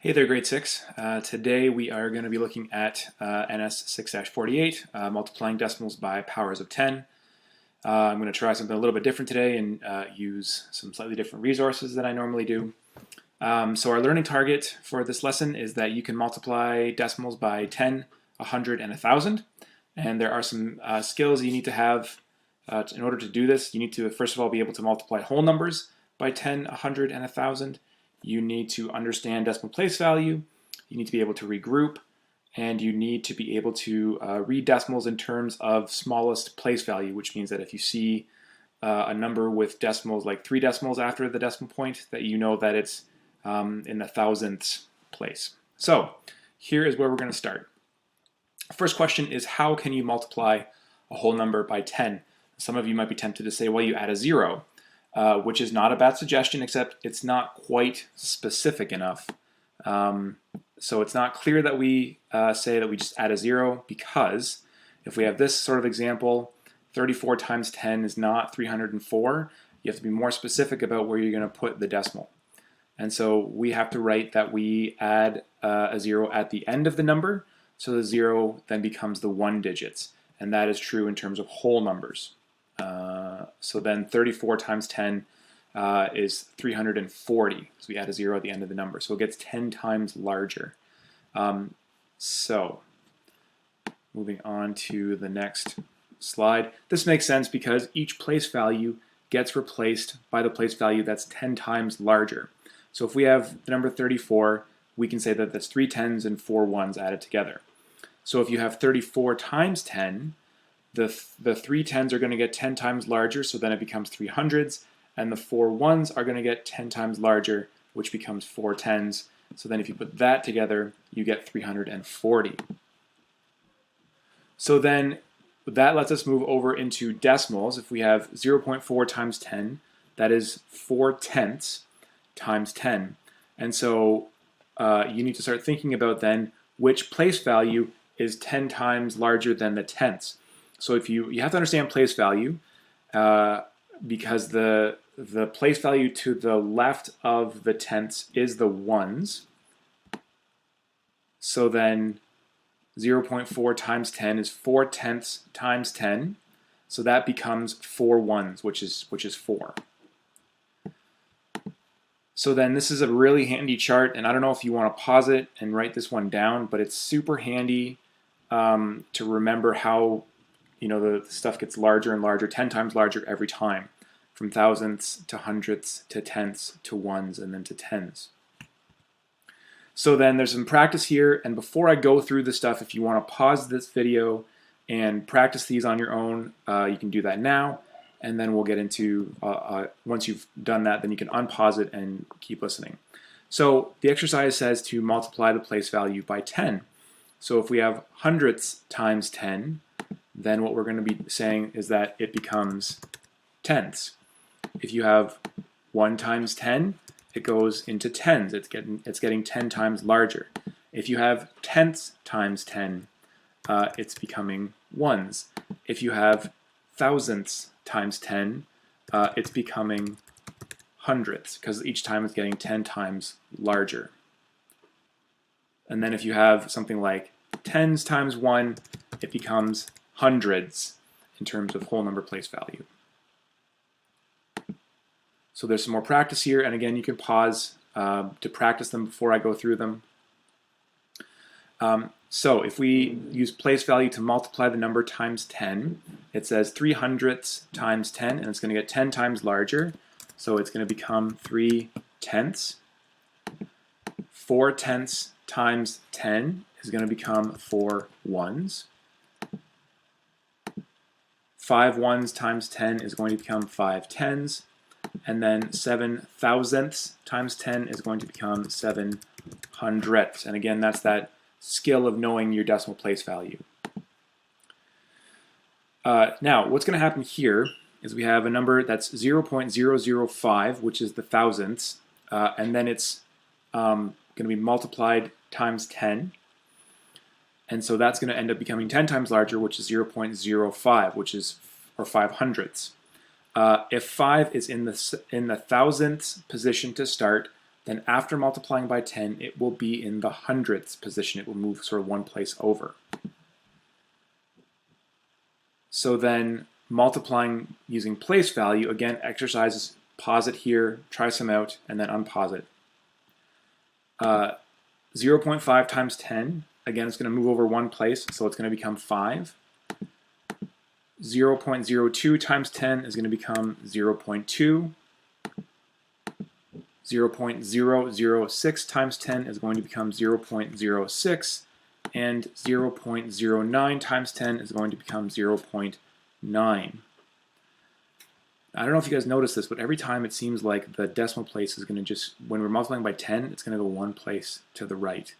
Hey there, grade 6. Today we are going to be looking at NS 6-48, multiplying decimals by powers of 10. I'm going to try something a little bit different today and use some slightly different resources than I normally do. So our learning target for this lesson is that you can multiply decimals by 10, 100, and 1,000. And there are some skills you need to have in order to do this. You need to, first of all, be able to multiply whole numbers by 10, 100, and 1,000. You need to understand decimal place value, you need to be able to regroup, and you need to be able to read decimals in terms of smallest place value, which means that if you see a number with decimals like 3 decimals after the decimal point, that you know that it's in the thousandths place. So here is where we're going to start. First question is, how can you multiply a whole number by 10? Some of you might be tempted to say, well, you add a 0. Which is not a bad suggestion, except it's not quite specific enough. So it's not clear that we say that we just add a 0, because if we have this sort of example, 34 times 10 is not 304. You have to be more specific about where you're going to put the decimal. And so we have to write that we add a 0 at the end of the number, so the 0 then becomes the 1 digits. And that is true in terms of whole numbers. So then 34 times 10 is 340. So we add a 0 at the end of the number. So it gets 10 times larger. So moving on to the next slide. This makes sense because each place value gets replaced by the place value that's 10 times larger. So if we have the number 34, we can say that that's 3 10s and 4 1s added together. So if you have 34 times 10, the 3 10s are going to get 10 times larger, so then it becomes 300s, and the 4 1s are going to get 10 times larger, which becomes 4 10s. So then if you put that together, you get 340. So then that lets us move over into decimals. If we have 0.4 times 10, that is 4 tenths times 10. And so you need to start thinking about then which place value is 10 times larger than the tenths. So if you have to understand place value, because the place value to the left of the tenths is the ones. So then 0.4 times 10 is 4 tenths times 10. So that becomes 4 1s, which is 4. So then this is a really handy chart, and I don't know if you want to pause it and write this one down, but it's super handy to remember how the stuff gets larger and larger, 10 times larger every time, from thousandths to hundredths to tenths to ones and then to tens. So then there's some practice here, and before I go through the stuff, if you want to pause this video and practice these on your own, you can do that now, and then we'll get into, once you've done that, then you can unpause it and keep listening. So the exercise says to multiply the place value by 10. So if we have hundredths times 10, then what we're going to be saying is that it becomes tenths. If you have 1 times 10, it goes into tens. It's getting 10 times larger. If you have tenths times 10, it's becoming ones. If you have thousandths times 10, it's becoming hundredths, because each time it's getting 10 times larger. And then if you have something like tens times 1, it becomes hundreds in terms of whole number place value. So there's some more practice here, and again, you can pause to practice them before I go through them. So if we use place value to multiply the number times 10, it says 3 hundredths times 10, and it's going to get 10 times larger, so it's going to become 3 tenths. 4 tenths times 10 is going to become 4 1s. 5 1s times 10 is going to become 5 10s, and then 7 thousandths times 10 is going to become 7 hundredths. And again, that's that skill of knowing your decimal place value. Now, what's going to happen here is we have a number that's 0.005, which is the thousandths, and then it's going to be multiplied times 10. And so that's going to end up becoming 10 times larger, which is 0.05, which is, or 5 hundredths. If 5 is in the thousandths position to start, then after multiplying by 10, it will be in the hundredths position. It will move sort of one place over. So then multiplying using place value, again, exercises, pause it here, try some out, and then unpause it. 0.5 times 10, again, it's going to move over one place, so it's going to become 5. 0.02 times 10 is going to become 0.2. 0.006 times 10 is going to become 0.06, and 0.09 times 10 is going to become 0.9. I don't know if you guys noticed this, but every time it seems like the decimal place is going to just, when we're multiplying by 10, it's going to go one place to the right.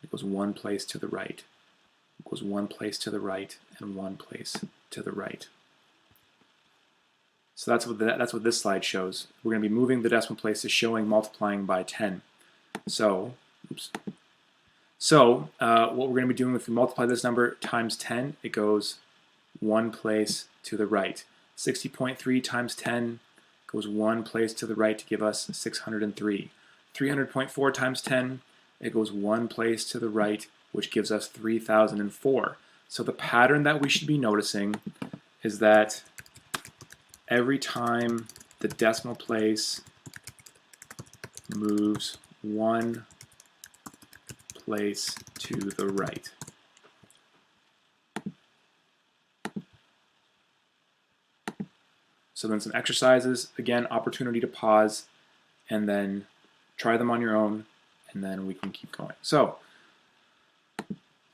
It goes one place to the right. It goes one place to the right, and one place to the right. So that's what this slide shows. We're going to be moving the decimal places, showing multiplying by 10. So, what we're going to be doing, if we multiply this number times 10, it goes one place to the right. 60.3 times 10 goes one place to the right to give us 603. 300.4 times 10, it goes one place to the right, which gives us 3004. So the pattern that we should be noticing is that every time the decimal place moves one place to the right. So then some exercises, again, opportunity to pause and then try them on your own, and then we can keep going. So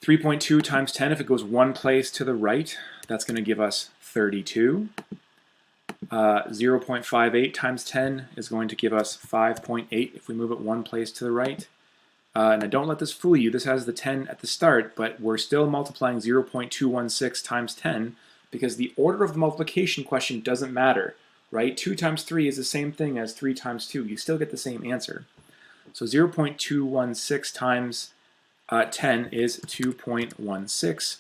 3.2 times 10, if it goes one place to the right, that's going to give us 32. 0.58 times 10 is going to give us 5.8 if we move it one place to the right. Now don't let this fool you. This has the 10 at the start, but we're still multiplying 0.216 times 10 because the order of the multiplication question doesn't matter, right? 2 times 3 is the same thing as 3 times 2. You still get the same answer. So 0.216 times 10 is 2.16,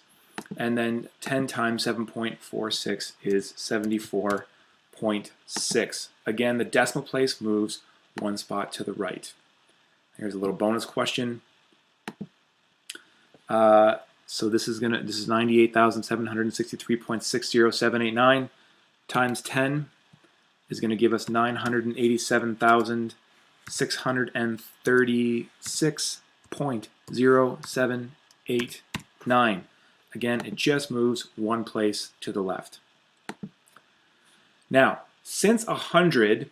and then 10 times 7.46 is 74.6. Again, the decimal place moves one spot to the right. Here's a little bonus question. So this is 98,763.60,789 times 10 is going to give us 987,636.0789. Again, it just moves one place to the left. Now, since 100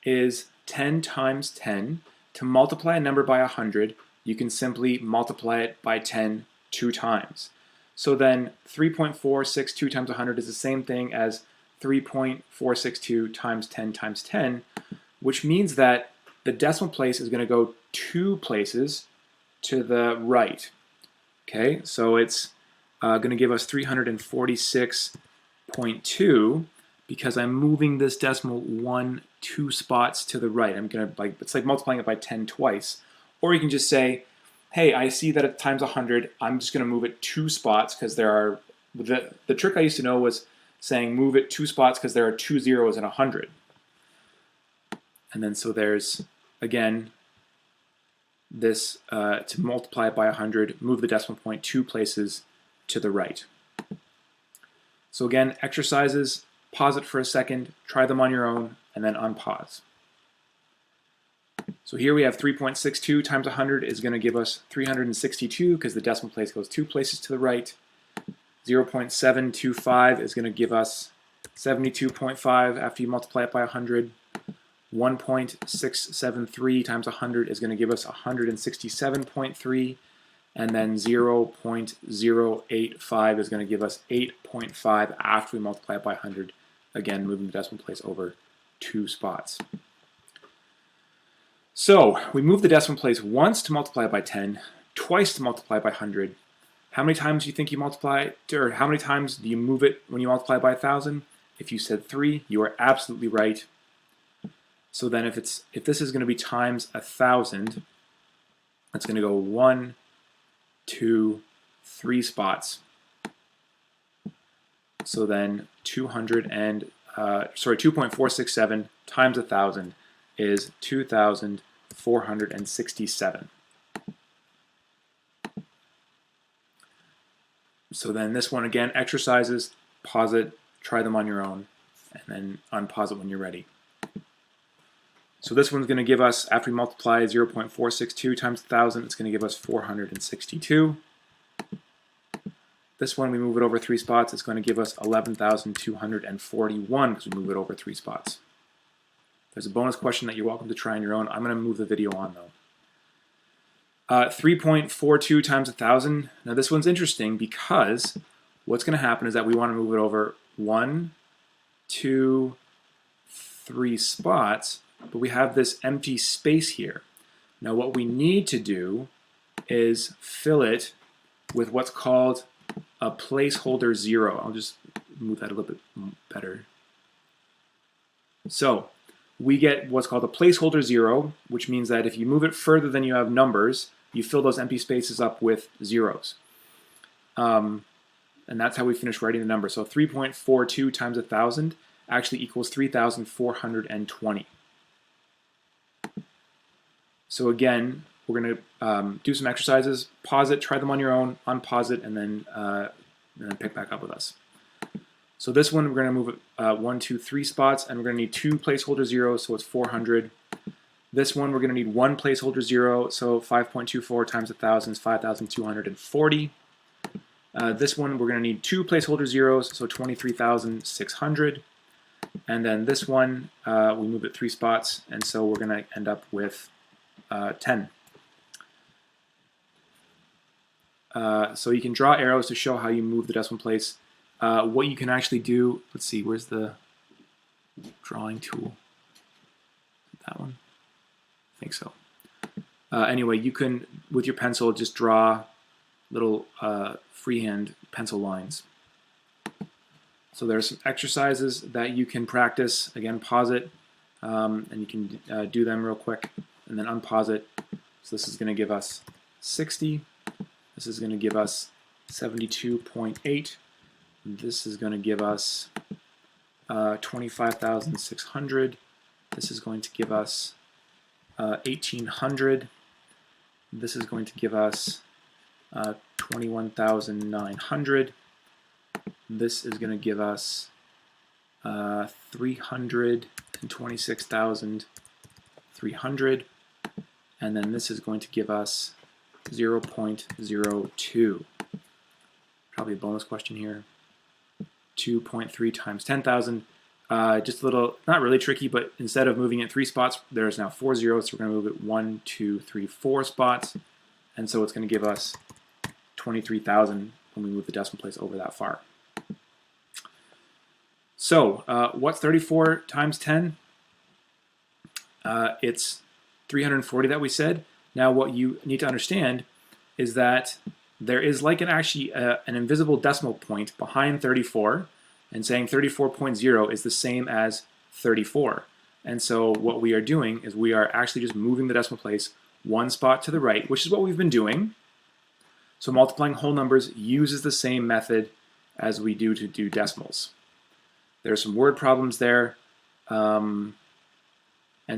is 10 times 10, to multiply a number by 100, you can simply multiply it by 10 two times. So then 3.462 times 100 is the same thing as 3.462 times 10 times 10, which means that the decimal place is going to go two places to the right. Okay, so it's going to give us 346.2 because I'm moving this decimal two spots to the right. I'm going to it's like multiplying it by 10 twice. Or you can just say, hey, I see that it times 100. I'm just going to move it two spots because there are the trick I used to know was saying move it two spots because there are two zeros in 100. And then so there's again this to multiply it by 100, move the decimal point two places to the right. So again, exercises, pause it for a second, try them on your own, and then unpause. So here we have 3.62 times 100 is going to give us 362 because the decimal place goes two places to the right. 0.725 is going to give us 72.5 after you multiply it by 100. 1.673 times 100 is going to give us 167.3. And then 0.085 is going to give us 8.5 after we multiply it by 100. Again, moving the decimal place over two spots. So we move the decimal place once to multiply by 10, twice to multiply by 100. How many times do you think you multiply it, or how many times do you move it when you multiply by 1,000? If you said 3, you are absolutely right. So then if this is going to be times 1,000, it's going to go 1, 2, 3 spots. So then 2.467 times 1,000 is 2,467 467. So then this one again, exercises, pause it, try them on your own, and then unpause it when you're ready. So this one's going to give us, after we multiply 0.462 times 1,000, it's going to give us 462. This one, we move it over 3 spots, it's going to give us 11,241 because we move it over 3 spots. There's a bonus question that you're welcome to try on your own. I'm going to move the video on though. 3.42 times 1,000. Now this one's interesting because what's going to happen is that we want to move it over 1, 2, 3 spots, but we have this empty space here. Now what we need to do is fill it with what's called a placeholder 0. I'll just move that a little bit better. So we get what's called a placeholder 0, which means that if you move it further than you have numbers, you fill those empty spaces up with zeros. And that's how we finish writing the number. So 3.42 times 1,000 actually equals 3,420. So again, we're going to do some exercises, pause it, try them on your own, unpause it, and then pick back up with us. So this one, we're going to move it 1, 2, 3 spots, and we're going to need 2 placeholder zeros, so it's 400. This one, we're going to need 1 placeholder 0, so 5.24 times 1,000 is 5,240. This one, we're going to need 2 placeholder zeros, so 23,600. And then this one, we move it 3 spots, and so we're going to end up with 10. So you can draw arrows to show how you move the decimal place. What you can actually do, let's see, where's the drawing tool? That one? I think so. Anyway, you can, with your pencil, just draw little freehand pencil lines. So there are some exercises that you can practice. Again, pause it, and you can do them real quick, and then unpause it. So this is going to give us 60. This is going to give us 72.8. This is going to give us 25,600. This is going to give us 1,800. This is going to give us 21,900. This is going to give us 326,300. And then this is going to give us 0.02. Probably a bonus question here. 2.3 times 10,000. Just a little, not really tricky, but instead of moving it 3 spots, there's now 4 zeros, so we're going to move it 1, 2, 3, 4 spots. And so it's going to give us 23,000 when we move the decimal place over that far. So what's 34 times 10? It's 340 that we said. Now what you need to understand is that there is like actually an invisible decimal point behind 34, and saying 34.0 is the same as 34. And so what we are doing is we are actually just moving the decimal place 1 spot to the right, which is what we've been doing. So multiplying whole numbers uses the same method as we do to do decimals. There are some word problems there. And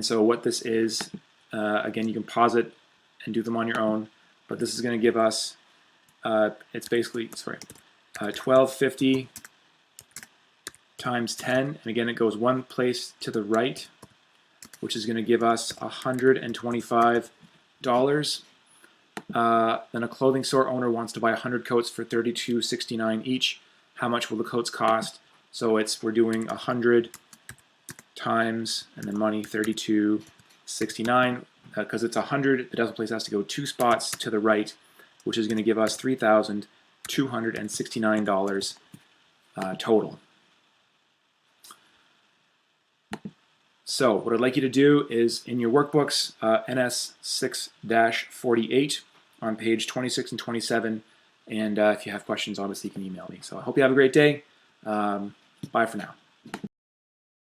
so what this is, again, you can pause it and do them on your own, but this is going to give us, it's basically, 1250 times 10, and again it goes 1 place to the right, which is going to give us $125. Then a clothing store owner wants to buy 100 coats for $32.69 each. How much will the coats cost? So we're doing 100 times, and then money, $32.69. Because it's 100, the decimal place has to go 2 spots to the right, which is going to give us $3,269 total. So what I'd like you to do is in your workbooks, NS 6-48 on page 26 and 27, and if you have questions, obviously you can email me. So I hope you have a great day. Bye for now.